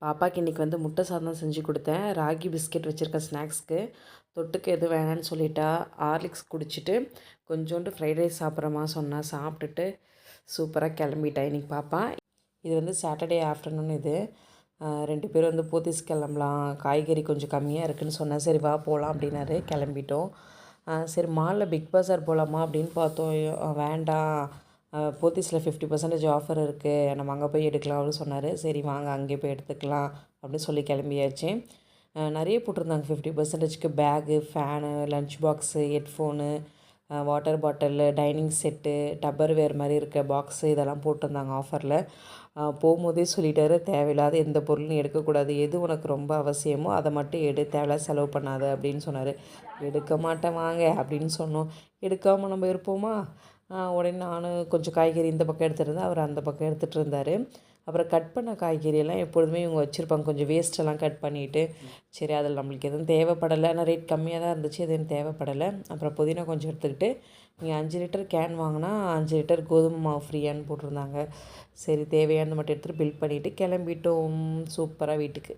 பாப்பாக்கு இன்றைக்கி வந்து முட்டை சாதம் செஞ்சு கொடுத்தேன். ராகி பிஸ்கெட் வச்சுருக்கேன் ஸ்நாக்ஸ்க்கு. தொட்டுக்க எதுவும் வேணான்னு சொல்லிட்டா. ஹார்லிக்ஸ் குடிச்சிட்டு கொஞ்சோண்டு ஃப்ரைட் ரைஸ் சாப்பிட்றமா சொன்னா. சாப்பிட்டுட்டு சூப்பராக கிளம்பிட்டா இன்றைக்கி பாப்பா. இது வந்து சாட்டர்டே ஆஃப்டர்நூன் இது. 2 பேரும் வந்து போத்தீஸ் கிளம்பலாம். காய்கறி கொஞ்சம் கம்மியாக இருக்குதுன்னு சொன்னேன். சரி வா போகலாம் அப்படின்னாரு. கிளம்பிட்டோம். சரி மாலில் பிக் பஸார் போகலாமா அப்படின்னு பார்த்தோம். வேண்டாம், போத்தீஸில் 50% ஆஃபர் இருக்குது, நம்ம அங்கே போய் எடுக்கலாம் அப்படின்னு சொன்னார். சரி வாங்க அங்கே போய் எடுத்துக்கலாம் அப்படின்னு சொல்லி கிளம்பியாச்சு. நிறைய போட்டிருந்தாங்க 50%க்கு. Bag, fan, lunch box, headphone, water bottle, dining set, Tupperware மாதிரி இருக்க பாக்ஸு இதெல்லாம் போட்டிருந்தாங்க ஆஃபரில். போகும்போதே சொல்லிட்டாரு, தேவையில்லாத எந்த பொருளும் எடுக்கக்கூடாது, எது உனக்கு ரொம்ப அவசியமோ அதை மட்டும் எடு, தேவையில்லாத செலவு பண்ணாத அப்படின்னு சொன்னார். எடுக்க மாட்டேன் வாங்க அப்படின்னு சொன்னோம். எடுக்காமல் நம்ம இருப்போமா? உடனே நானும் கொஞ்சம் காய்கறி இந்த பக்கம் எடுத்துகிட்டு இருந்தேன், அவர் அந்த பக்கம் எடுத்துகிட்டு இருந்தார். அப்புறம் கட் பண்ண காய்கறியெல்லாம் எப்பொழுதுமே இவங்க வச்சுருப்பாங்க, கொஞ்சம் வேஸ்ட்டெல்லாம் கட் பண்ணிவிட்டு. சரி அதில் நம்மளுக்கு எதுவும் தேவைப்படலை, ஆனால் ரேட் கம்மியாக தான் இருந்துச்சு, எதுவும் தேவைப்படலை. அப்புறம் புதினா கொஞ்சம் எடுத்துக்கிட்டு, நீங்கள் 5 லிட்டர் கேன் வாங்கினா 5 லிட்டர் கோதுமை மாவு ஃப்ரீயான்னு போட்டிருந்தாங்க. சரி தேவையானது மட்டும் எடுத்துகிட்டு பில் பண்ணிவிட்டு கிளம்பிட்டோம் சூப்பராக வீட்டுக்கு.